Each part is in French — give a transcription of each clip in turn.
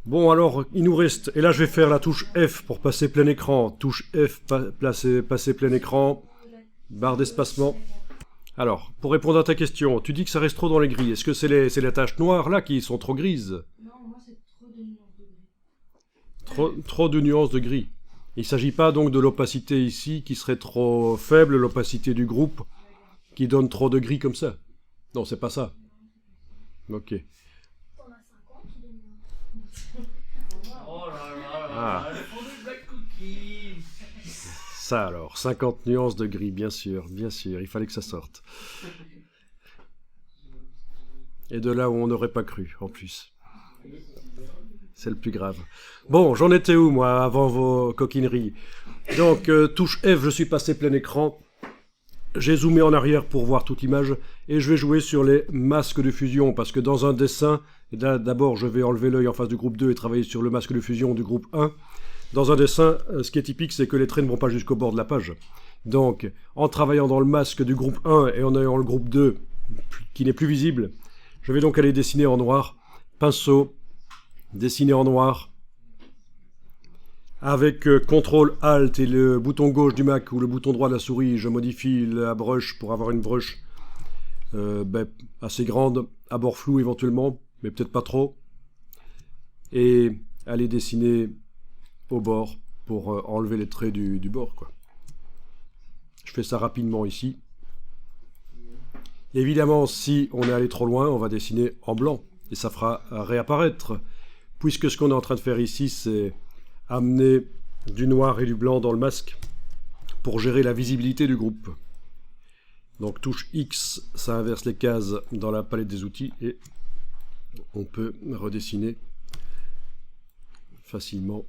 Bon, alors, il nous reste, et là je vais faire la touche F pour passer plein écran. Touche F, passer plein écran, barre d'espacement. Alors, pour répondre à ta question, tu dis que ça reste trop dans les gris. Est-ce que c'est les taches noires là qui sont trop grises? Non, moi c'est trop de nuances de gris. Trop de nuances de gris. Il ne s'agit pas donc de l'opacité ici qui serait trop faible, l'opacité du groupe qui donne trop de gris comme ça. Non, c'est pas ça. Ok. T'en as 50 de nuances. Oh là là Ah. là, elles font des black cookies. Ça alors, 50 nuances de gris, bien sûr, il fallait que ça sorte. Et de là où on n'aurait pas cru, en plus. C'est le plus grave. Bon, j'en étais où, moi, avant vos coquineries? Donc, touche F, je suis passé plein écran. J'ai zoomé en arrière pour voir toute l'image. Et je vais jouer sur les masques de fusion, parce que dans un dessin, d'abord, je vais enlever l'œil en face du groupe 2 et travailler sur le masque de fusion du groupe 1. Dans un dessin, ce qui est typique, c'est que les traits ne vont pas jusqu'au bord de la page. Donc, en travaillant dans le masque du groupe 1 et en ayant le groupe 2 qui n'est plus visible, je vais donc aller dessiner en noir, pinceau, dessiner en noir, avec CTRL ALT et le bouton gauche du Mac ou le bouton droit de la souris, je modifie la brush pour avoir une brush assez grande, à bord flou éventuellement, mais peut-être pas trop, et aller dessiner au bord pour enlever les traits du bord, quoi. Je fais ça rapidement ici. Évidemment, si on est allé trop loin, on va dessiner en blanc et ça fera réapparaître, puisque ce qu'on est en train de faire ici, c'est amener du noir et du blanc dans le masque pour gérer la visibilité du groupe. Donc touche X, ça inverse les cases dans la palette des outils et on peut redessiner facilement.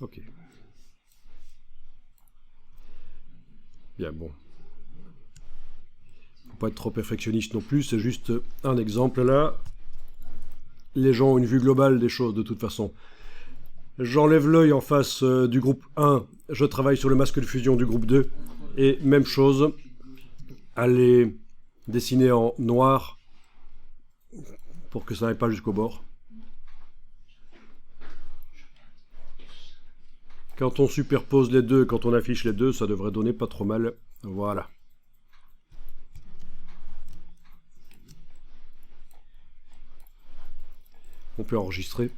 Ok. Bien, bon. Faut pas être trop perfectionniste non plus, c'est juste un exemple là. Les gens ont une vue globale des choses de toute façon. J'enlève l'œil en face du groupe 1, je travaille sur le masque de fusion du groupe 2, et même chose, aller dessiner en noir pour que ça n'aille pas jusqu'au bord. Quand on superpose les deux, quand on affiche les deux, ça devrait donner pas trop mal. Voilà. On peut enregistrer.